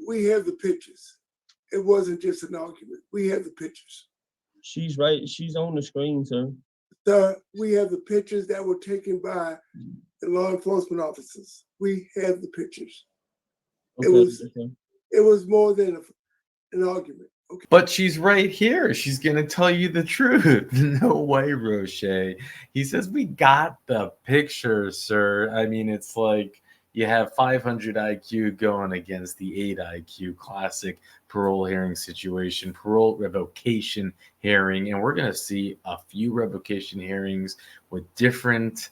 we have the pictures. It wasn't just an argument. We have the pictures. She's right. She's on the screen, sir. Sir, we have the pictures that were taken by the law enforcement officers. We have the pictures. Okay, it was more than an argument. Okay. But she's right here. She's going to tell you the truth. No way, Roche. He says, we got the picture, sir. I mean, it's like you have 500 IQ going against the 8 IQ classic parole hearing situation, parole revocation hearing. And we're going to see a few revocation hearings with different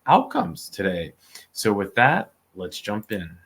outcomes today. So with that, let's jump in.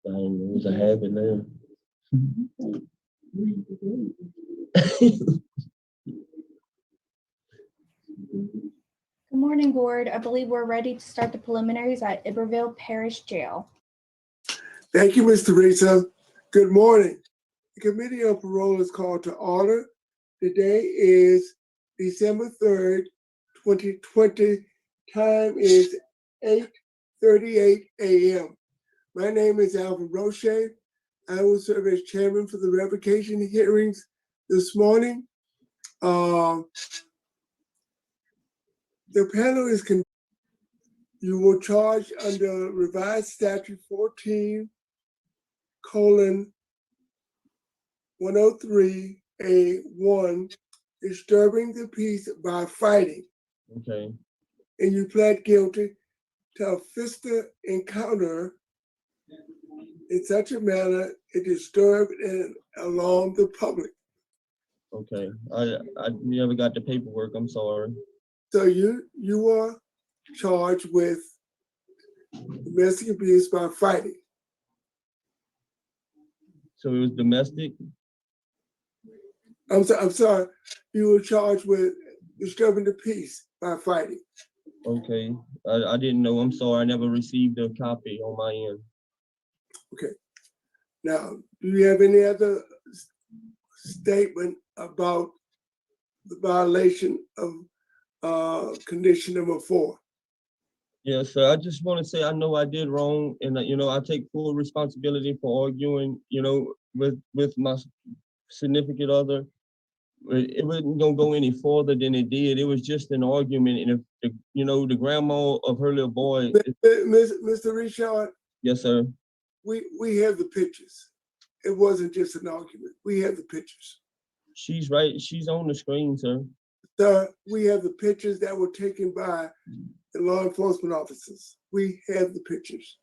It was a habit now. Good morning, Board. I believe we're ready to start the preliminaries at Iberville Parish Jail. Thank you, Ms. Teresa. Good morning. The Committee on Parole is called to order. Today is December 3rd, 2020. Time is 8:38 a.m. My name is Alvin Roche. I will serve as chairman for the revocation hearings this morning. The panel is you will charge under revised statute 14:103A1, disturbing the peace by fighting. Okay. And you pled guilty to a fiscal encounter in such a manner it disturbed and alarmed the public. Okay. I never got the paperwork. I'm sorry. So you are charged with domestic abuse by fighting. So it was domestic? I'm sorry. You were charged with disturbing the peace by fighting. Okay. I didn't know. I'm sorry. I never received a copy on my end. Okay. Now, do you have any other statement about the violation of condition number 4? Yes, sir. I just want to say I know I did wrong, and I take full responsibility for arguing, with my significant other. It wasn't gonna go any further than it did. It was just an argument, and if the grandma of her little boy. Mr. Richard. Yes, sir. We have the pictures. It wasn't just an argument. We have the pictures. She's right. She's on the screen, sir. Sir, we have the pictures that were taken by the law enforcement officers. We have the pictures.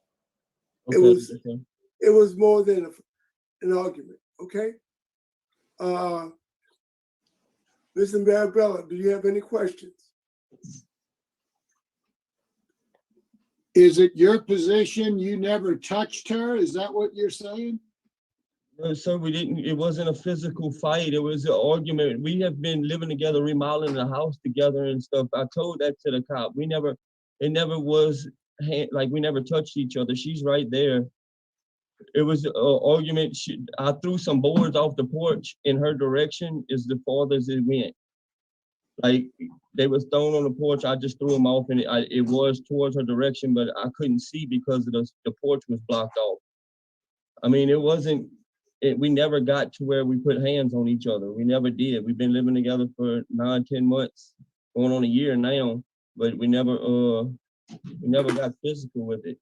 Okay, it was more than an argument. Okay. Mr. Marabella, do you have any questions? Is it your position you never touched her? Is that what you're saying? No, sir, we didn't. It wasn't a physical fight. It was an argument. We have been living together, remodeling the house together and stuff. I told that to the cop. It never was like we never touched each other. She's right there. It was an argument. I threw some boards off the porch in her direction as the farthest it went. Like they was thrown on the porch. I just threw them off, and it was towards her direction, but I couldn't see because the porch was blocked off. I mean, it wasn't. We never got to where we put hands on each other. We never did. We've been living together for 9-10 months, going on a year now, but we never got physical with it.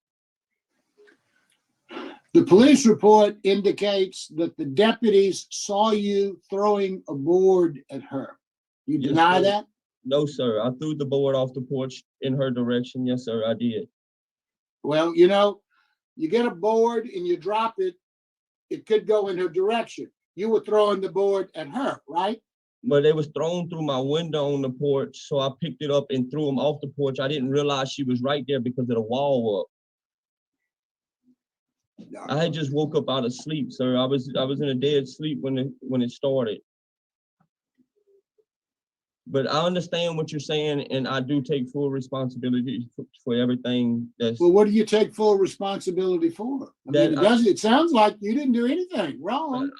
The police report indicates that the deputies saw you throwing a board at her. You Yes, deny sir. that? No, sir. I threw the board off the porch in her direction. Yes, sir, I did. Well, you know, you get a board and you drop it, it could go in her direction. You were throwing the board at her, right? But it was thrown through my window on the porch, so I picked it up and threw them off the porch. I didn't realize she was right there because of the wall up. I had just woke up out of sleep, sir. I was in a dead sleep when it started. But I understand what you're saying, and I do take full responsibility for everything that's. Well, what do you take full responsibility for? I mean, it sounds like you didn't do anything wrong.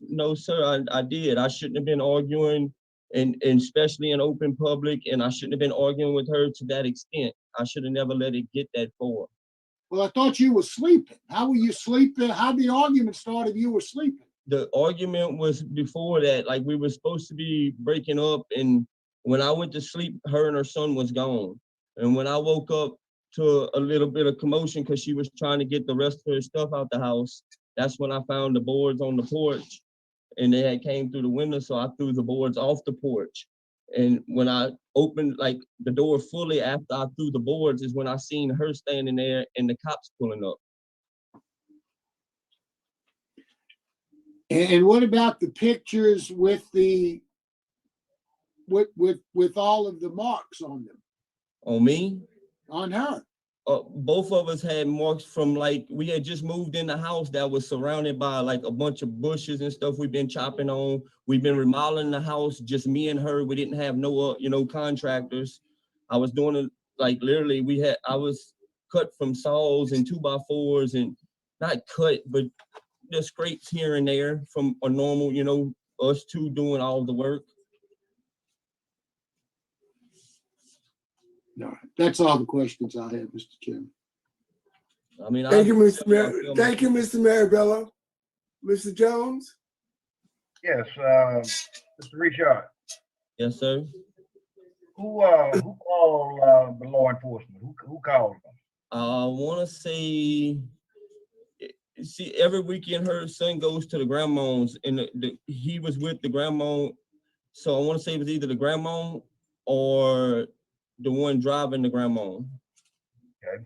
No, sir, I did. I shouldn't have been arguing, and especially in open public, and I shouldn't have been arguing with her to that extent. I should have never let it get that far. Well, I thought you were sleeping. How were you sleeping? How'd the argument start if you were sleeping? The argument was before that, like we were supposed to be breaking up, and when I went to sleep, her and her son was gone. And when I woke up to a little bit of commotion because she was trying to get the rest of her stuff out the house, that's when I found the boards on the porch, and they had came through the window, so I threw the boards off the porch. And when I opened like the door fully after I threw the boards is when I seen her standing there and the cops pulling up. And what about the pictures with the with all of the marks on them? On me? On her? Both of us had marks from like, we had just moved in the house that was surrounded by like a bunch of bushes and stuff we've been chopping on. We've been remodeling the house, just me and her. We didn't have no, contractors. I was doing it like literally I was cut from saws and 2x4s and not cut, but the scrapes here and there from a normal, us two doing all the work. No, that's all the questions I have, Mr. Chairman. I mean, Thank you, Mr. Marabello. Mr. Jones? Yes, Mr. Richard. Yes, sir. Who called the law enforcement? Who called them? I want to say, see, every weekend her son goes to the grandma's, and he was with the grandma. So I want to say it was either the grandma or the one driving the grandma. Okay.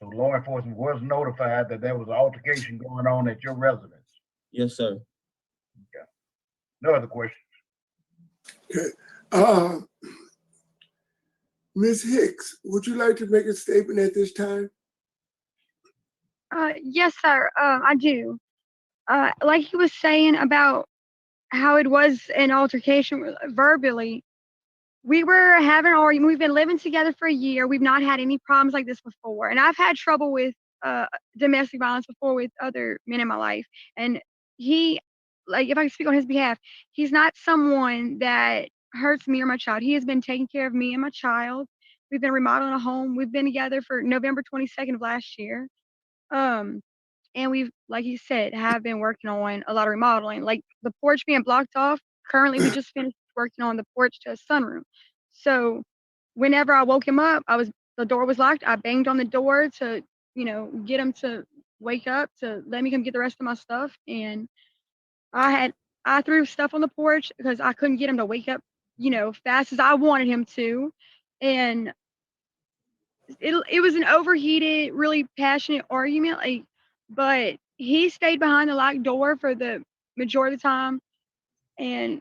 So law enforcement was notified that there was an altercation going on at your residence. Yes, sir. Okay. No other questions. Okay. Miss Hicks, would you like to make a statement at this time? Yes, sir. I do. Like he was saying about how it was an altercation verbally, we were having an argument. We've been living together for a year. We've not had any problems like this before. And I've had trouble with domestic violence before with other men in my life. And he, like, if I can speak on his behalf, he's not someone that hurts me or my child. He has been taking care of me and my child. We've been remodeling a home. We've been together for November 22nd of last year. And we've, like you said, have been working on a lot of remodeling, like the porch being blocked off. Currently, we just finished working on the porch to a sunroom. So whenever I woke him up, the door was locked. I banged on the door to, get him to wake up, to let me come get the rest of my stuff. And I threw stuff on the porch because I couldn't get him to wake up, fast as I wanted him to. And it was an overheated, really passionate argument, but he stayed behind the locked door for the majority of the time, and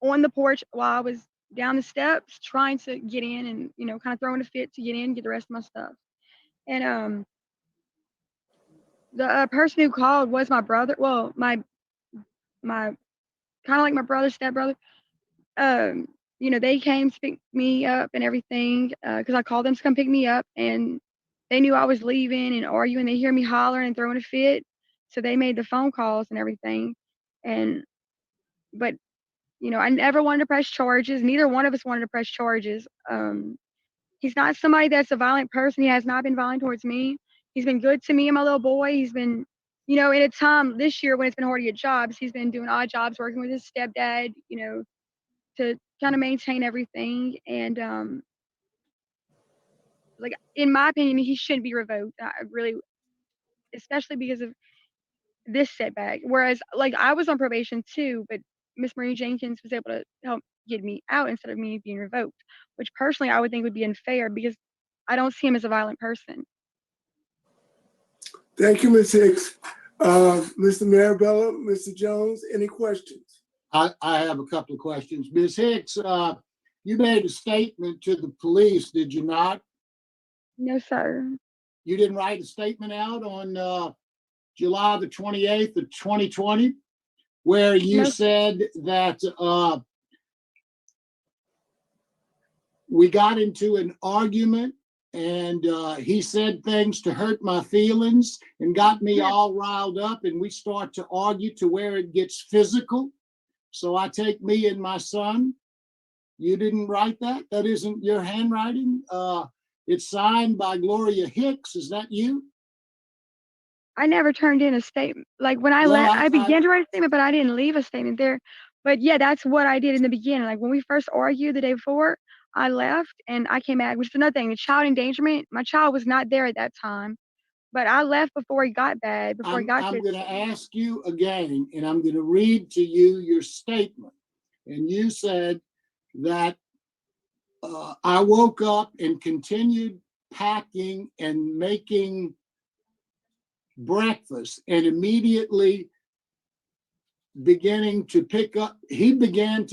on the porch while I was down the steps trying to get in and kind of throwing a fit to get in, get the rest of my stuff. And the person who called was my brother. Well, my kind of like my brother, stepbrother. They came to pick me up and everything because I called them to come pick me up, and they knew I was leaving and arguing. They hear me hollering and throwing a fit, so they made the phone calls and everything. But I never wanted to press charges. Neither one of us wanted to press charges. He's not somebody that's a violent person. He has not been violent towards me. He's been good to me and my little boy. He's been, in a time this year when it's been hard to get jobs, he's been doing odd jobs, working with his stepdad, to kind of maintain everything. And in my opinion, he shouldn't be revoked. especially because of this setback. Whereas, like, I was on probation too, but Miss Marie Jenkins was able to help get me out instead of me being revoked, which personally I would think would be unfair because I don't see him as a violent person. Thank you, Ms. Hicks. Mr. Marabella, Mr. Jones, any questions? I have a couple of questions. Ms. Hicks, you made a statement to the police, did you not? No, sir. You didn't write a statement out on July the 28th of 2020, where you No. said that we got into an argument and he said things to hurt my feelings and got me all riled up, and we start to argue to where it gets physical. So I take me and my son. You didn't write that? That isn't your handwriting? It's signed by Gloria Hicks. Is that you? I never turned in a statement. Like when I Well, I began to write a statement, but I didn't leave a statement there. But yeah, that's what I did in the beginning. Like when we first argued the day before, I left and I came back, which is another thing. The child endangerment, my child was not there at that time, but I left before he got bad, before he got I'm to going to ask you again, and I'm going to read to you your statement. And you said that I woke up and continued packing and making breakfast, and immediately he began to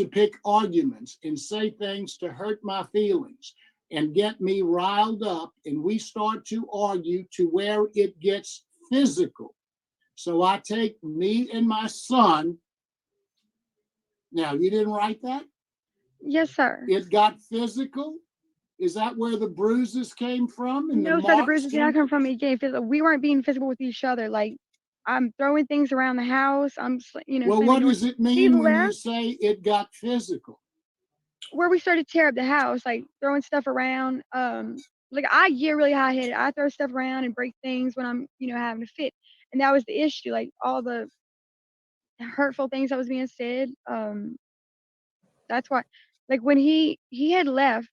pick arguments and say things to hurt my feelings and get me riled up, and we start to argue to where it gets physical. So I take me and my son. Now, you didn't write that? Yes, sir. It got physical? Is that where the bruises came from? And No, sir, the bruises did not come from me getting physical. We weren't being physical with each other. Like I'm throwing things around the house. I'm, Well, what does it mean when you say it got physical? Where we started to tear up the house, like throwing stuff around. Like I get really high headed. I throw stuff around and break things when I'm, having a fit. And that was the issue. Like all the hurtful things that was being said. That's why, like when he had left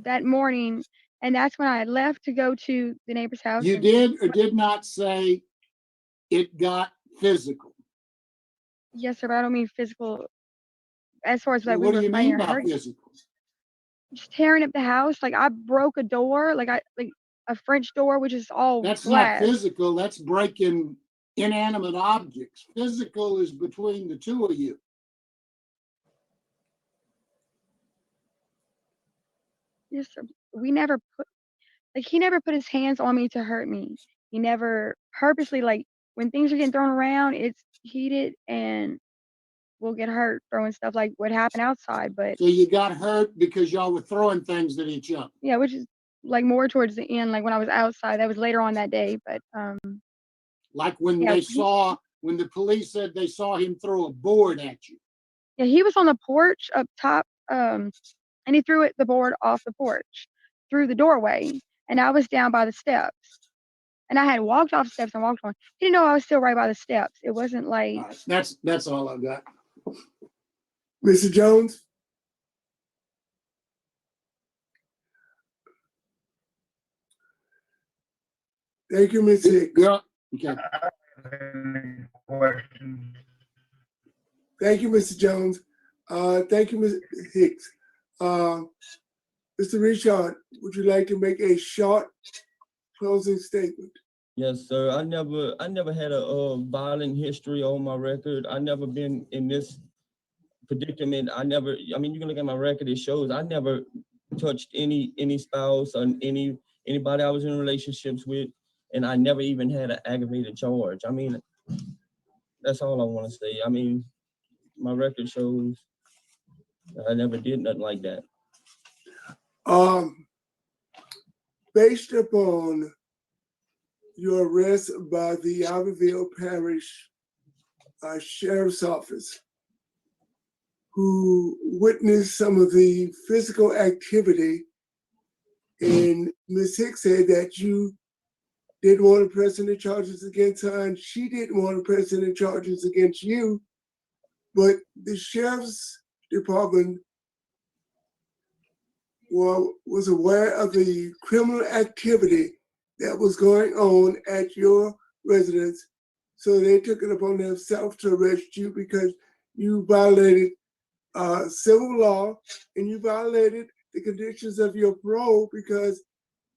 that morning, and that's when I had left to go to the neighbor's house. You did or did not say it got physical? Yes, sir, but I don't mean physical as far as like What we do you were fighting mean or by hurting. physical? Just tearing up the house. Like I broke a door, like a French door, which is all That's glass. not physical. That's breaking inanimate objects. Physical is between the two of you. Yes, sir. We never put, like he never put his hands on me to hurt me. He never purposely, like when things are getting thrown around, it's heated and we'll get hurt throwing stuff like what happened outside. But So you got hurt because y'all were throwing things at each other. yeah, which is like more towards the end, like when I was outside. That was later on that day. But Like when yeah, when the police said they saw him throw a board at you. yeah, he was on the porch up top, and he threw the board off the porch through the doorway, and I was down by the steps. And I had walked off steps and walked on. He didn't know I was still right by the steps. It wasn't like. All right, that's all I've got. Mr. Jones? Thank you, Ms. Hicks. Yeah. Okay. Any questions? Thank you, Mr. Jones. Thank you, Ms. Hicks. Mr. Richard, would you like to make a short closing statement? Yes, sir. I never had a violent history on my record. I never been in this predicament. I mean, you can look at my record, it shows I never touched any spouse or anybody I was in relationships with, and I never even had an aggravated charge. I mean, that's all I want to say. I mean, my record shows I never did nothing like that. Based upon your arrest by the Albertville Parish Sheriff's Office, who witnessed some of the physical activity, and Ms. Hicks said that you didn't want to press any charges against her, and she didn't want to press any charges against you, but the Sheriff's Department was aware of the criminal activity that was going on at your residence. So they took it upon themselves to arrest you because you violated civil law and you violated the conditions of your parole, because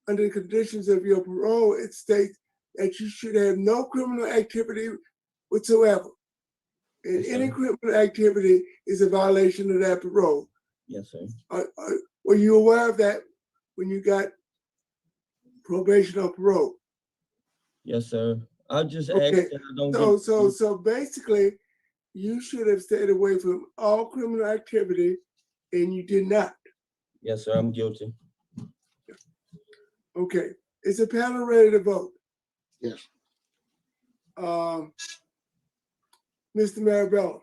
under the conditions of your parole, it states that you should have no criminal activity whatsoever. And Yes, any sir. criminal activity is a violation of that parole. Yes, sir. Were you aware of that when you got probation or parole? Yes, sir. I just asked Okay. that I don't get. So basically, you should have stayed away from all criminal activity, and you did not. Yes, sir. I'm guilty. Okay. Is the panel ready to vote? Yes. Mr. Marabella.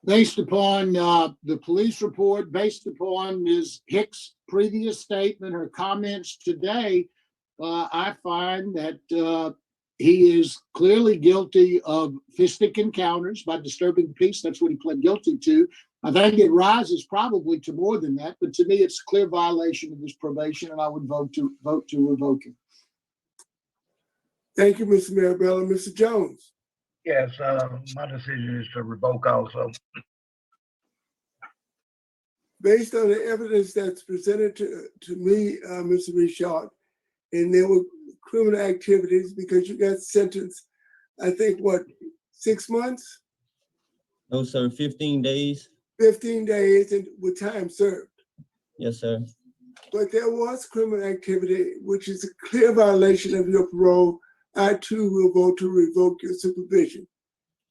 Based upon the police report, based upon Ms. Hicks' previous statement, her comments today, I find that he is clearly guilty of fistic encounters by disturbing the peace. That's what he pled guilty to. I think it rises probably to more than that, but to me, it's a clear violation of his probation, and I would vote to revoke him. Thank you, Mr. Marabella. Mr. Jones. Yes, my decision is to revoke also. Based on the evidence that's presented to me, Mr. Richard, and there were criminal activities because you got sentenced, I think, what, 6 months? No, sir. 15 days. 15 days and with time served. Yes, sir. But there was criminal activity, which is a clear violation of your parole. I too will vote to revoke your supervision.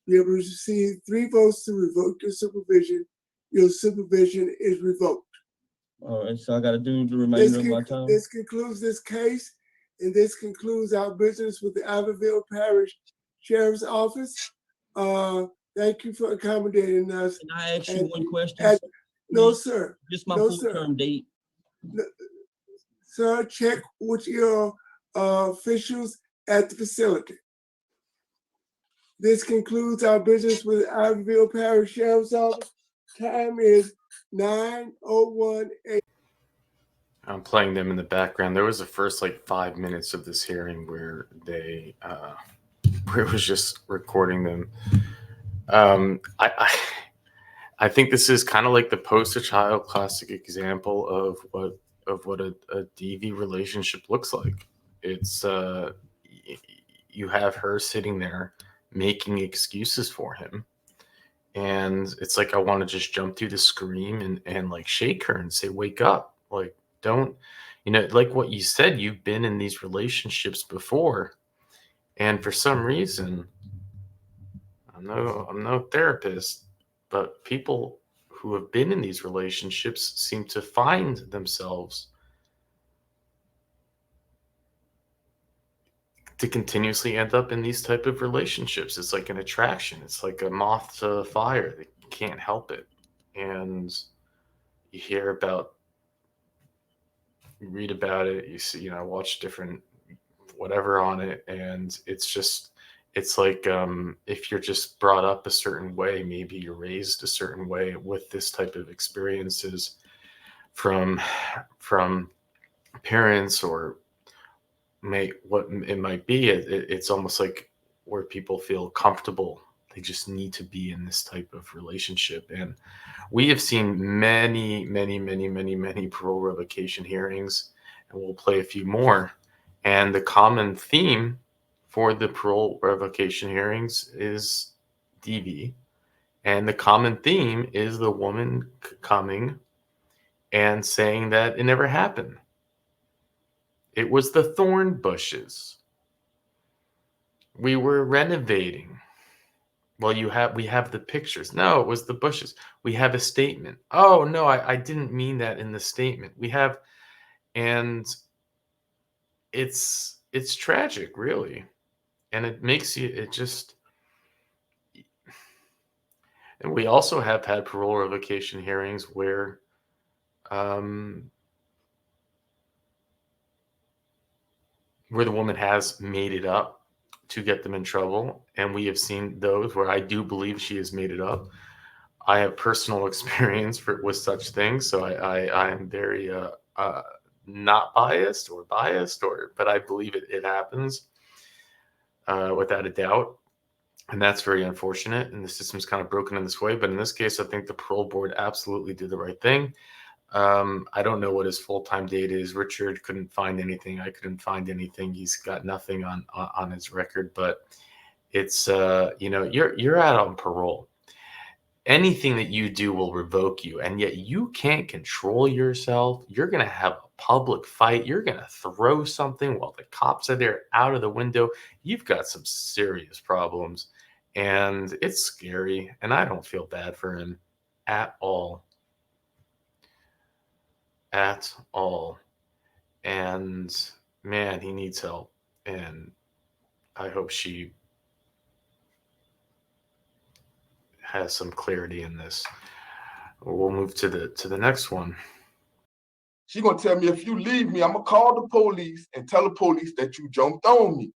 You have received 3 votes to revoke your supervision. Your supervision is revoked. All right, so I got to do the remainder of my time. This concludes this case, and this concludes our business with the Iberville Parish Sheriff's Office. Thank you for accommodating us. Can I ask you one question? No, sir. Just my No, full-term date. Sir, check with your officials at the facility. This concludes our business with the Iberville Parish Sheriff's Office. Time is 9:01 a.m. I'm playing them in the background. There was the first like 5 minutes of this hearing where they where it was just recording them. I think this is kind of like the poster child classic example of what a DV relationship looks like. It's you have her sitting there making excuses for him, and it's like I want to just jump through the screen and like shake her and say, wake up, like don't, like what you said, you've been in these relationships before, and for some reason, I'm no therapist, but people who have been in these relationships seem to find themselves to continuously end up in these type of relationships. It's like an attraction. It's like a moth to a fire. They can't help it. And you hear about, you read about it, you see, watch different whatever on it, and it's like if you're just brought up a certain way, maybe you're raised a certain way with this type of experiences from parents or what it might be, it's almost like where people feel comfortable. They just need to be in this type of relationship. And we have seen many parole revocation hearings, and we'll play a few more. And the common theme for the parole revocation hearings is DV. And the common theme is the woman coming and saying that it never happened. It was the thorn bushes. We were renovating. Well, we have the pictures. No, it was the bushes. We have a statement. Oh, no, I didn't mean that in the statement. We have, and it's tragic, really. And it makes you, and we also have had parole revocation hearings where the woman has made it up to get them in trouble. And we have seen those where I do believe she has made it up. I have personal experience with such things. So I am very not biased or biased, but I believe it happens without a doubt. And that's very unfortunate. And the system's kind of broken in this way. But in this case, I think the parole board absolutely did the right thing. I don't know what his full-time date is. Richard couldn't find anything. I couldn't find anything. He's got nothing on his record. But it's you're out on parole. Anything that you do will revoke you, and yet you can't control yourself. You're going to have a public fight. You're going to throw something while the cops are there out of the window. You've got some serious problems, and it's scary, and I don't feel bad for him at all. At all. And man, he needs help, and I hope she has some clarity in this. We'll move to the next one. She gonna tell me, if you leave me, I'm gonna call the police and tell the police that you jumped on me.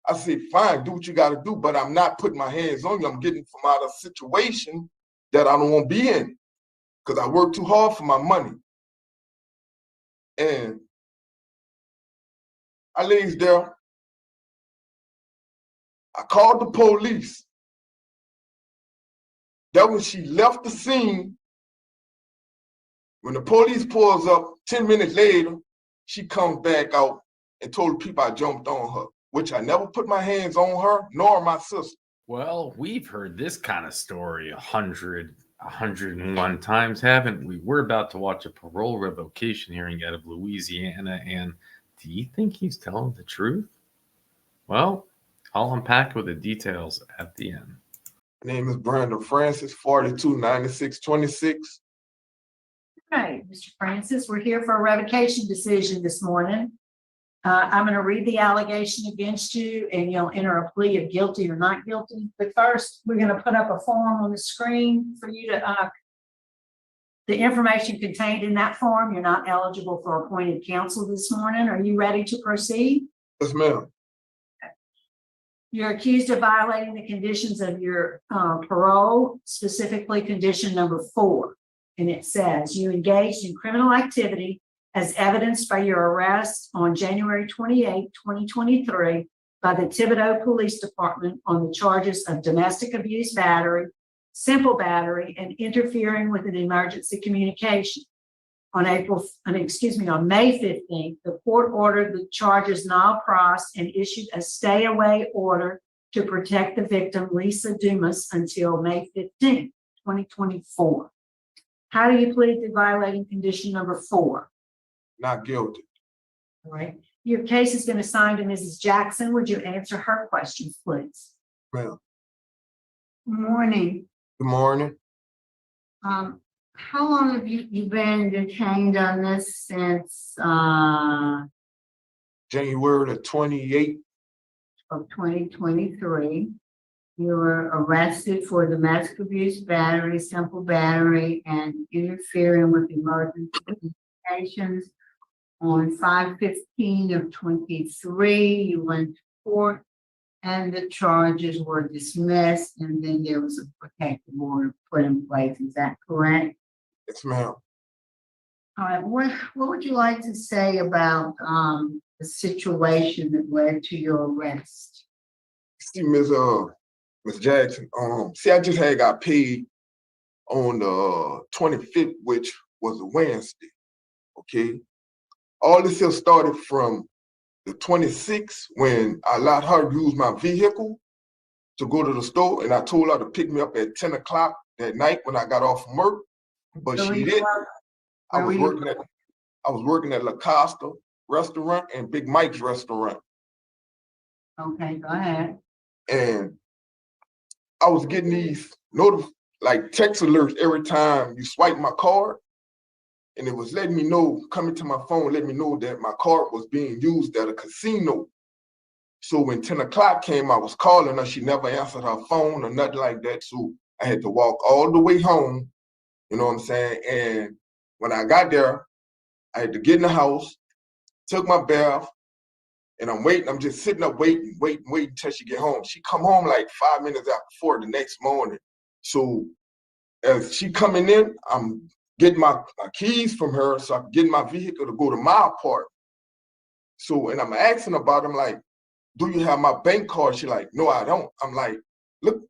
I said, fine, do what you gotta do, but I'm not putting my hands on you. I'm getting from out of a situation that I don't want to be in, because I work too hard for my money. And I lays there. I called the police. That when she left the scene, when the police pulls up 10 minutes later, she comes back out and told the people I jumped on her, which I never put my hands on her, nor my sister. Well, we've heard this kind of story 101 times, haven't we? We're about to watch a parole revocation hearing out of Louisiana, and do you think he's telling the truth? Well, I'll unpack with the details at the end. My name is Brandon Francis, 429626. Right, Mr. Francis, we're here for a revocation decision this morning. I'm going to read the allegation against you, and you'll enter a plea of guilty or not guilty. But first, we're going to put up a form on the screen for you to, the information contained in that form. You're not eligible for appointed counsel this morning. Are you ready to proceed? Yes, ma'am. You're accused of violating the conditions of your parole, specifically condition number 4. And it says you engaged in criminal activity as evidenced by your arrest on January 28, 2023 by the Thibodeau Police Department on the charges of domestic abuse battery, simple battery, and interfering with an emergency communication. On May 15th, the court ordered the charges null pros and issued a stay away order to protect the victim, Lisa Dumas, until May 15th, 2024. How do you plead to violating condition number 4? Not guilty. All right. Your case has been assigned to Mrs. Jackson. Would you answer her questions, please? Ma'am. Good morning. Good morning. How long have you been detained on this since January the 28th. of 2023? You were arrested for domestic abuse battery, simple battery, and interfering with emergency communications on 5/15 of 23. You went to court and the charges were dismissed, and then there was a protective order put in place. Is that correct? Yes, ma'am. All right, what would you like to say about the situation that led to your arrest? See, Miss Jackson, I just had got paid on the 25th, which was a Wednesday. Okay. All this here started from the 26th when I allowed her to use my vehicle to go to the store, and I told her to pick me up at 10 o'clock that night when I got off from work, but she didn't. I was working at La Costa restaurant and Big Mike's restaurant. Okay, go ahead. And I was getting these text alerts every time you swipe my card. And it was letting me know, coming to my phone, letting me know that my card was being used at a casino. So when 10 o'clock came, I was calling her. She never answered her phone or nothing like that. So I had to walk all the way home, you know what I'm saying? And when I got there, I had to get in the house, took my bath, and I'm waiting. I'm just sitting up waiting until she get home. She come home like 5 minutes after 4 the next morning. So as she coming in, I'm get my keys from her so I could get in my vehicle to go to my apartment. So, and I'm asking about, I'm like, do you have my bank card? She like, no, I don't. I'm like, look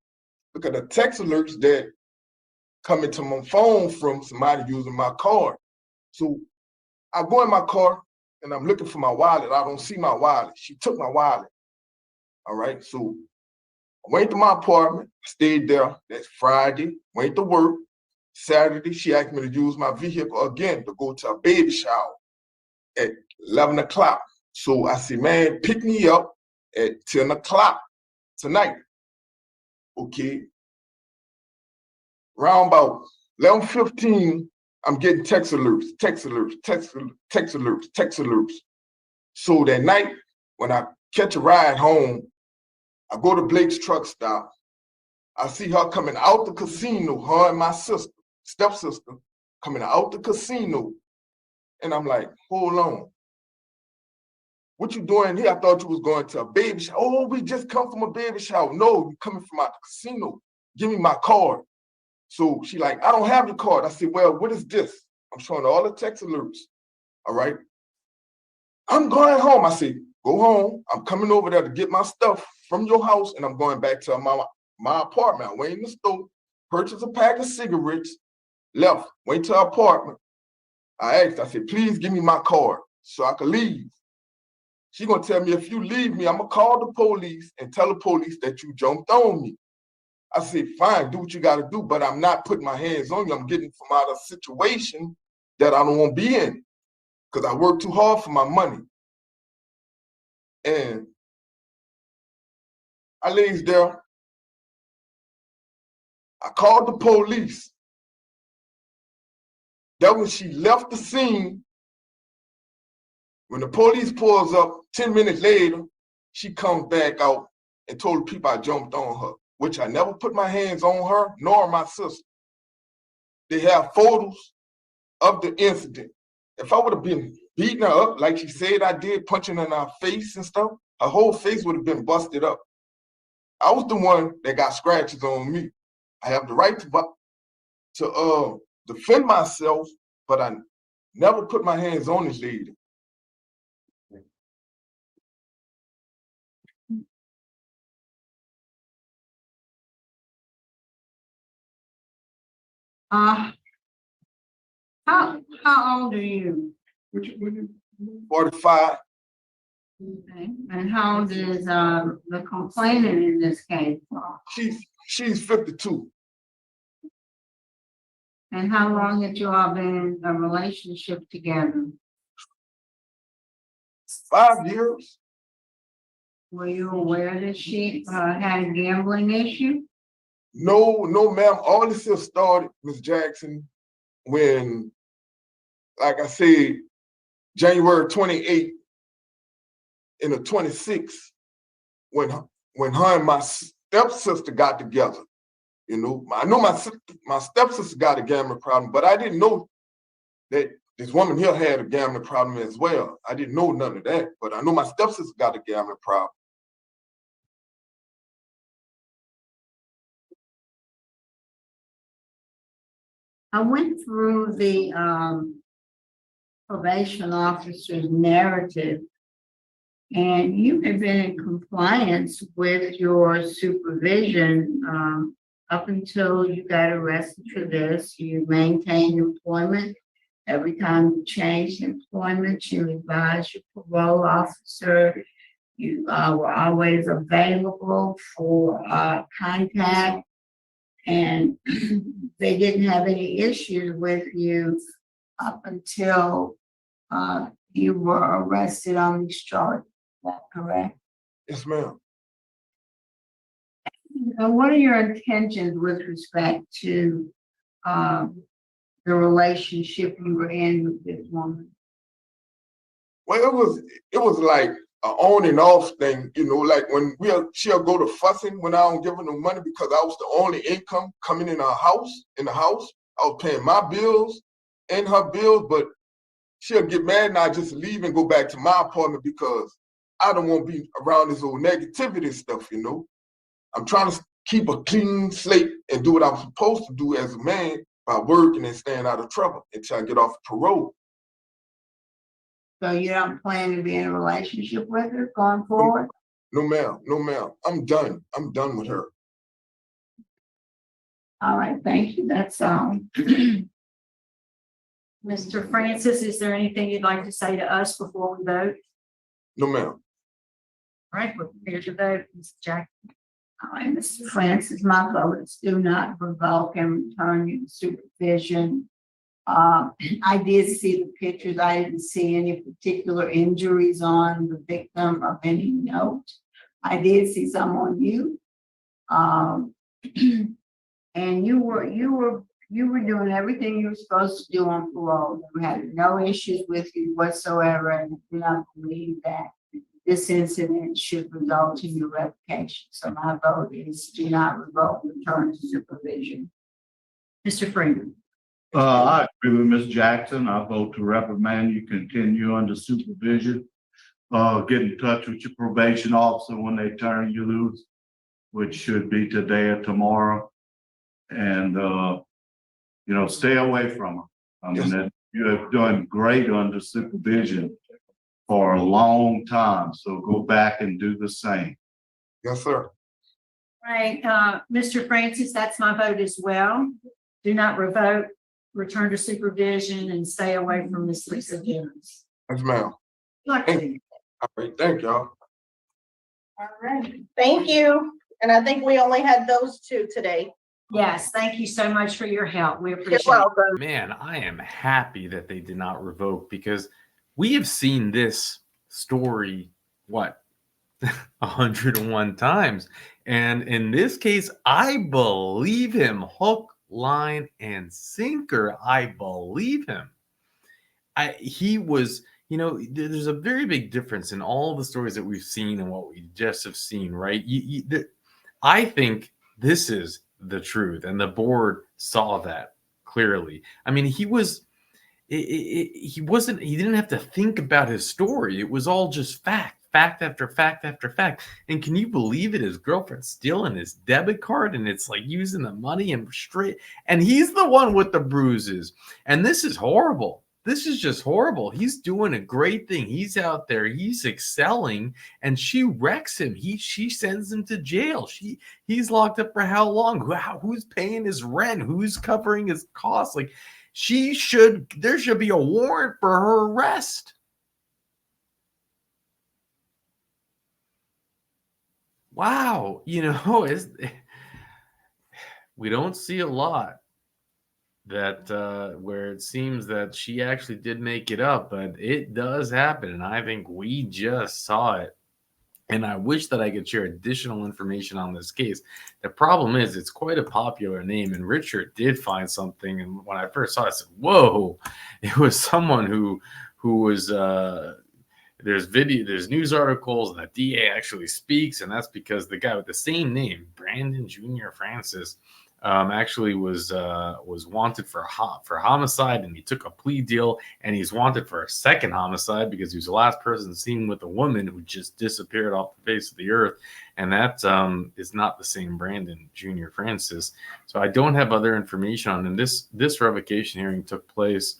at the text alerts that come into my phone from somebody using my card. So I go in my car and I'm looking for my wallet. I don't see my wallet. She took my wallet. All right. So I went to my apartment, stayed there. That's Friday, went to work. Saturday, she asked me to use my vehicle again to go to a baby shower at 11 o'clock. So I said, man, pick me up at 10 o'clock tonight. Okay. Around about 11:15, I'm getting text alerts. So that night, when I catch a ride home, I go to Blake's truck stop. I see her coming out the casino, her and my sister, stepsister, coming out the casino. And I'm like, hold on. What you doing here? I thought you was going to a baby shower. Oh, we just come from a baby shower. No, you coming from out the casino. Give me my card. So she like, I don't have your card. I said, well, what is this? I'm showing her all the text alerts. All right. I'm going home. I said, go home. I'm coming over there to get my stuff from your house, and I'm going back to my apartment. I went in the store, purchased a pack of cigarettes, left, went to her apartment. I asked, I said, please give me my card so I could leave. She gonna tell me, if you leave me, I'm gonna call the police and tell the police that you jumped on me. I said, fine, do what you gotta do, but I'm not putting my hands on you. I'm getting from out of a situation that I don't wanna be in because I work too hard for my money. And I lays there. I called the police. That when she left the scene, when the police pulls up 10 minutes later, she comes back out and told the people I jumped on her, which I never put my hands on her, nor my sister. They have photos of the incident. If I would have been beating her up like she said I did, punching her in her face and stuff, her whole face would have been busted up. I was the one that got scratches on me. I have the right to defend myself, but I never put my hands on this lady. How old are you? 45. Okay. And how old is the complainant in this case? She's 52. And how long have you all been in a relationship together? 5 years. Were you aware that she had a gambling issue? No, ma'am. All this stuff started, Ms. Jackson, when, like I said, January 28th and the 26th, when her and my stepsister got together. You know, I know my stepsister got a gambling problem, but I didn't know that this woman here had a gambling problem as well. I didn't know none of that, but I know my stepsister got a gambling problem. I went through the probation officer's narrative, and you have been in compliance with your supervision up until you got arrested for this. You maintained employment. Every time you changed employment, you advised your parole officer. You were always available for contact, and they didn't have any issues with you up until you were arrested on these charges. Is that correct? Yes, ma'am. What are your intentions with respect to the relationship you were in with this woman? Well, it was like an on and off thing, you know, like when she'll go to fussing when I don't give her no money because I was the only income coming in the house. I was paying my bills and her bills, but she'll get mad and I just leave and go back to my apartment because I don't want to be around this old negativity stuff, you know. I'm trying to keep a clean slate and do what I'm supposed to do as a man, by working and staying out of trouble until I get off parole. So you don't plan to be in a relationship with her going forward? No, ma'am. No, ma'am. I'm done. I'm done with her. All right, thank you. That's all. Mr. Francis, is there anything you'd like to say to us before we vote? No, ma'am. All right, we're prepared to vote. Ms. Jackson. All right, Mr. Francis, my vote is do not revoke and return you to supervision. I did see the pictures. I didn't see any particular injuries on the victim of any note. I did see some on you. And you were doing everything you were supposed to do on parole. We had no issues with you whatsoever, and do not believe that this incident should result in your revocation. So my vote is do not revoke, return to supervision. Mr. Freeman. I agree with Ms. Jackson. I vote to reprimand you, continue under supervision. Get in touch with your probation officer when they turn you loose, which should be today or tomorrow. And, stay away from her. I mean, you have done great under supervision for a long time. So go back and do the same. Yes, sir. Right, Mr. Francis, that's my vote as well. Do not revoke, return to supervision, and stay away from Miss Lisa Jones. Yes, ma'am. All right, thank y'all. All right. Thank you. And I think we only had those two today. Yes, thank you so much for your help. We You're appreciate it. welcome. Man, I am happy that they did not revoke, because we have seen this story, 101 times. And in this case, I believe him hook, line, and sinker. I believe him. He was, there's a very big difference in all the stories that we've seen and what we just have seen, right? I think this is the truth, and the board saw that clearly. I mean, he didn't have to think about his story. It was all just fact after fact after fact. And can you believe it? His girlfriend's stealing his debit card, and it's like using the money and and he's the one with the bruises. And this is horrible. This is just horrible. He's doing a great thing. He's out there. He's excelling, and she wrecks him. She sends him to jail. He's locked up for how long? Who's paying his rent? Who's covering his costs? Like, there should be a warrant for her arrest. Wow, we don't see a lot that where it seems that she actually did make it up, but it does happen, and I think we just saw it. And I wish that I could share additional information on this case. The problem is it's quite a popular name, and Richard did find something, and when I first saw it, I said, whoa, it was someone who was there's news articles, and the DA actually speaks, and that's because the guy with the same name, Brandon Jr. Francis, actually was wanted for homicide, and he took a plea deal, and he's wanted for a second homicide because he was the last person seen with a woman who just disappeared off the face of the earth, and that is not the same Brandon Jr. Francis. So I don't have other information on him. This revocation hearing took place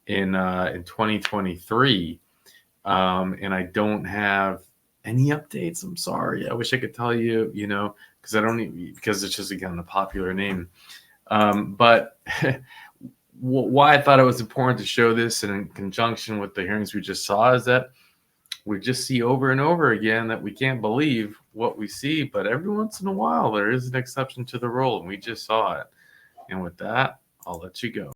in 2023, and I don't have any updates. I'm sorry. I wish I could tell you, because it's just, again, a popular name. But why I thought it was important to show this in conjunction with the hearings we just saw is that we just see over and over again that we can't believe what we see, but every once in a while there is an exception to the rule, and we just saw it. And with that, I'll let you go.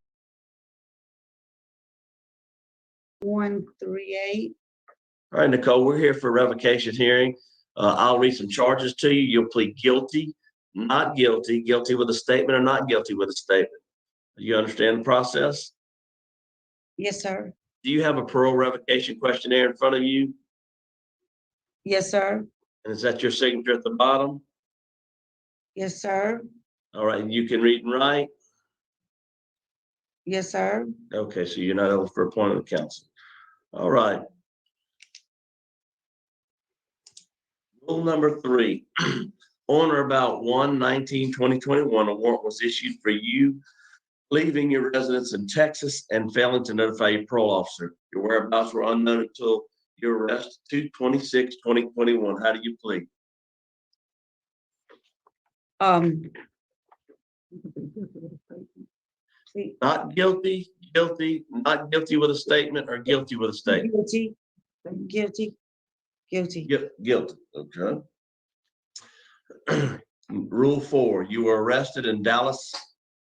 138. All right, Nicole, we're here for a revocation hearing. I'll read some charges to you. You'll plead guilty, not guilty, guilty with a statement, or not guilty with a statement. Do you understand the process? Yes, sir. Do you have a parole revocation questionnaire in front of you? Yes, sir. And is that your signature at the bottom? Yes, sir. All right, you can read and write? Yes, sir. Okay, so you're not eligible for appointment of counsel. All right. Rule number 3, on or about 1/19/2021, a warrant was issued for you leaving your residence in Texas and failing to notify your parole officer. Your whereabouts were unknown until your arrest, 2/26/2021. How do you plead? Not guilty, guilty, not guilty with a statement, or guilty with a statement? Guilty, guilty, guilty. Guilty, okay. Rule 4, you were arrested in Dallas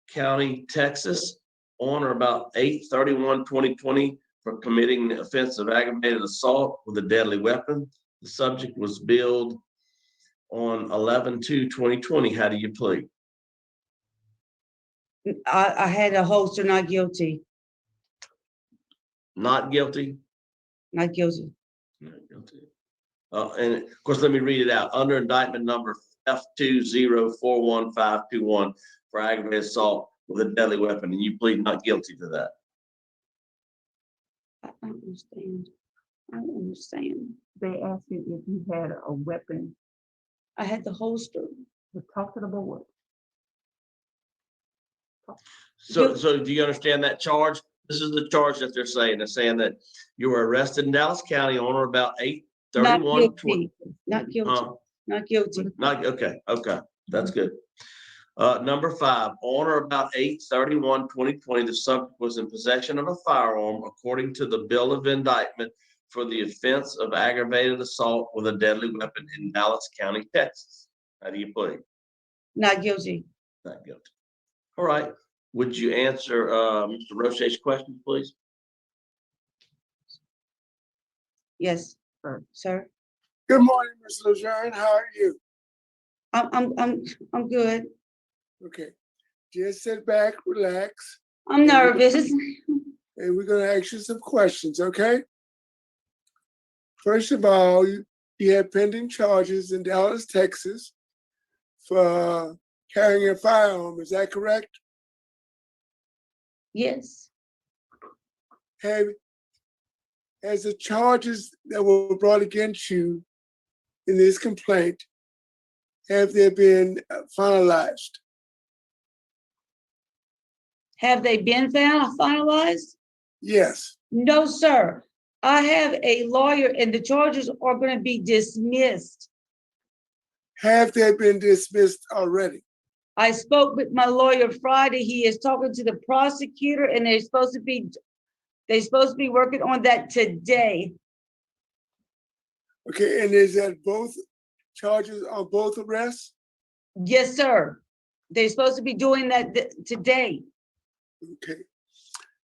County, Texas on or about 8/31/2020 for committing the offense of aggravated assault with a deadly weapon. The subject was billed on 11/2/2020. How do you plead? I had a holster, not guilty, Not guilty? not guilty. Not guilty. And of course, let me read it out. Under indictment number F20415521 for aggravated assault with a deadly weapon, and you plead not guilty to that. I don't understand. I don't understand. They asked you if you had a weapon. I had the holster. We're talking about what? So do you understand that charge? This is the charge that they're saying. They're saying that you were arrested in Dallas County on or about 8/31/20. Not guilty, not guilty. Not, okay, that's good. Number 5, on or about 8/31/2020, the subject was in possession of a firearm according to the bill of indictment for the offense of aggravated assault with a deadly weapon in Dallas County, Texas. How do you plead? Not guilty. Not guilty. All right. Would you answer Mr. Roche's question, please? Yes, sir. Good morning, Ms. Lejeune. How are you? I'm good. Okay. Just sit back, relax, I'm nervous. and we're gonna ask you some questions, okay? First of all, you have pending charges in Dallas, Texas for carrying a firearm. Is that correct? Yes. Has the charges that were brought against you in this complaint, have they been finalized? Have they been finalized? Yes. No, sir. I have a lawyer and the charges are going to be dismissed. Have they been dismissed already? I spoke with my lawyer Friday. He is talking to the prosecutor and they're supposed to be working on that today. Okay, and is that both charges on both arrests? Yes, sir. They're supposed to be doing that today. Okay.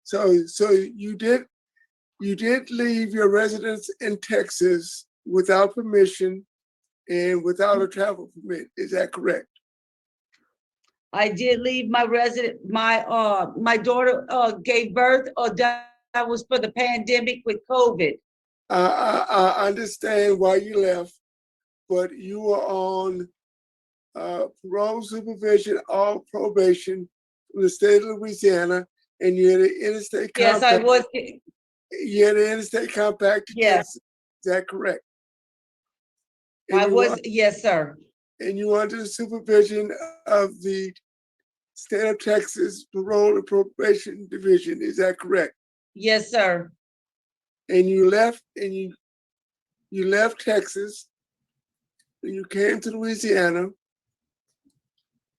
So you did leave your residence in Texas without permission and without a travel permit. Is that correct? I did leave my residence. My daughter gave birth, or that was for the pandemic with COVID. I understand why you left, but you were on parole supervision or probation from the state of Louisiana, and you had an interstate compact. Yes, I was. You had an interstate compact. Yes. Is that correct? Yes, sir. And you were under the supervision of the state of Texas Parole and Probation Division. Is that correct? Yes, sir. And you left, and you left Texas, and you came to Louisiana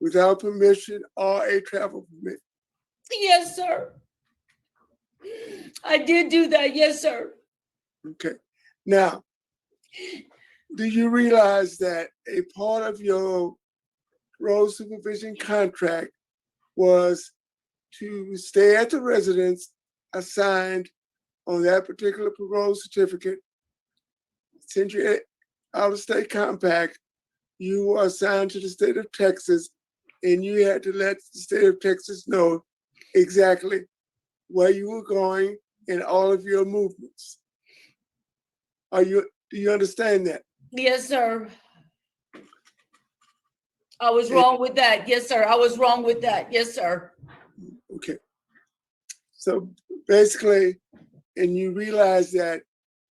without permission or a travel permit. Yes, sir. I did do that. Yes, sir. Okay. Now, do you realize that a part of your parole supervision contract was to stay at the residence assigned on that particular parole certificate? Since you're out of state compact, you were assigned to the state of Texas, and you had to let the state of Texas know exactly where you were going and all of your movements. Do you understand that? Yes, sir. I was wrong with that. Yes, sir. I was wrong with that. Yes, sir. Okay. So basically, and you realize that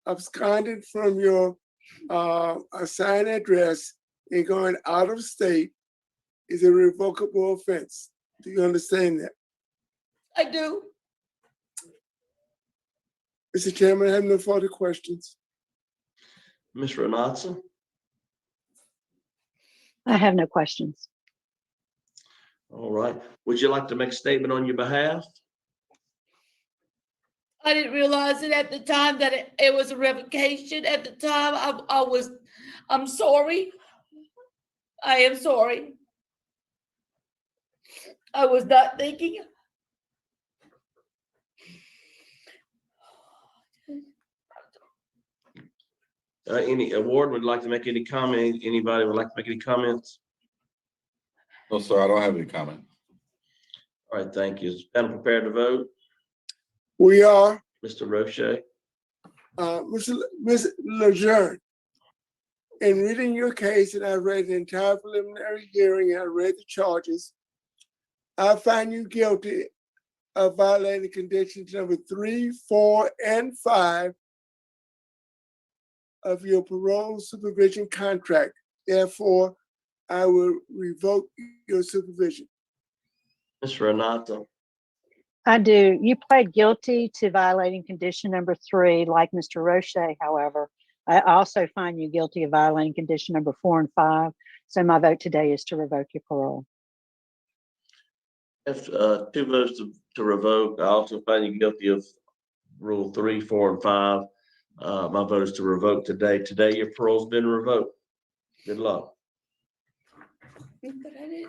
absconding from your assigned address and going out of state is a revocable offense. Do you understand that? I do. Mr. Chairman, I have no further questions. Ms. Renatza? I have no questions. All right. Would you like to make a statement on your behalf? I didn't realize it at the time that it was a revocation. At the time, I'm sorry. I am sorry. I was not thinking. Any award would like to make any comment? Anybody would like to make any comments? No, sir, I don't have any comment. All right, thank you. Is the panel prepared to vote? We are. Mr. Roche? Ms. Lejeune, in reading your case, and I read the entire preliminary hearing, and I read the charges, I find you guilty of violating conditions number 3, 4, and 5 of your parole supervision contract. Therefore, I will revoke your supervision. Ms. Renata? I do. You pled guilty to violating condition number 3, like Mr. Roche, however. I also find you guilty of violating condition number 4 and 5. So my vote today is to revoke your parole. If 2 votes to revoke, I also find you guilty of rule 3, 4, and 5. My vote is to revoke today. Today, your parole's been revoked. Good luck. But I didn't.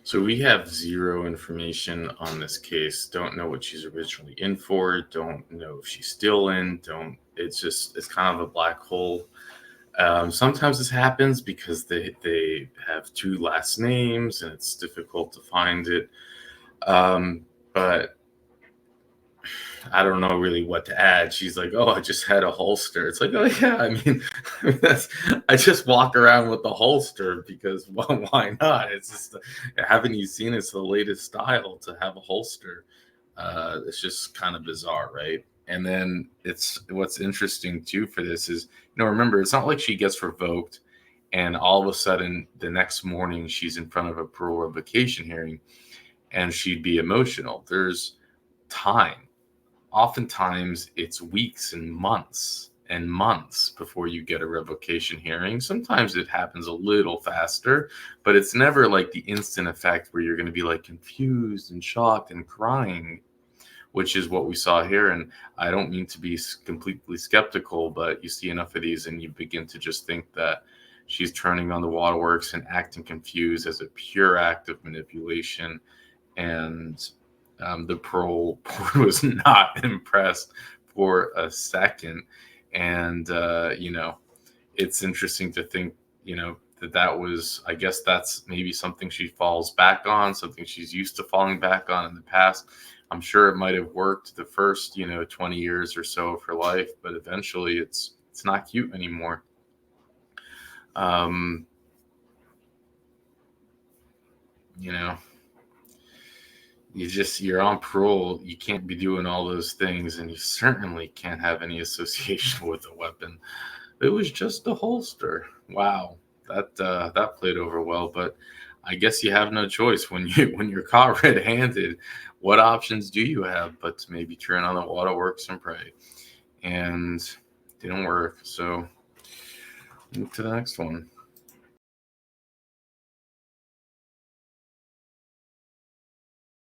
So we have zero information on this case. Don't know what she's originally in for. Don't know if she's still in. It's kind of a black hole. Sometimes this happens because they have 2 last names and it's difficult to find it. But I don't know really what to add. She's like, oh, I just had a holster. It's like, oh yeah, I mean I just walk around with a holster because, well, why not? It's just, haven't you seen it's the latest style to have a holster? It's just kind of bizarre, right? And then what's interesting too for this is, remember, it's not like she gets revoked and all of a sudden the next morning she's in front of a parole revocation hearing and she'd be emotional. There's time. Oftentimes it's weeks and months before you get a revocation hearing. Sometimes it happens a little faster, but it's never like the instant effect where you're going to be like confused and shocked and crying, which is what we saw here. And I don't mean to be completely skeptical, but you see enough of these and you begin to just think that she's turning on the waterworks and acting confused as a pure act of manipulation. And the parole board was not impressed for a second. And, it's interesting to think, that was, I guess that's maybe something she falls back on, something she's used to falling back on in the past. I'm sure it might have worked the first, 20 years or so of her life, but eventually it's not cute anymore. You're on parole. You can't be doing all those things, and you certainly can't have any association with a weapon. It was just a holster. Wow, that played over well. But I guess you have no choice when you're caught red-handed. What options do you have but to maybe turn on the waterworks and pray? And it didn't work. So move to the next one.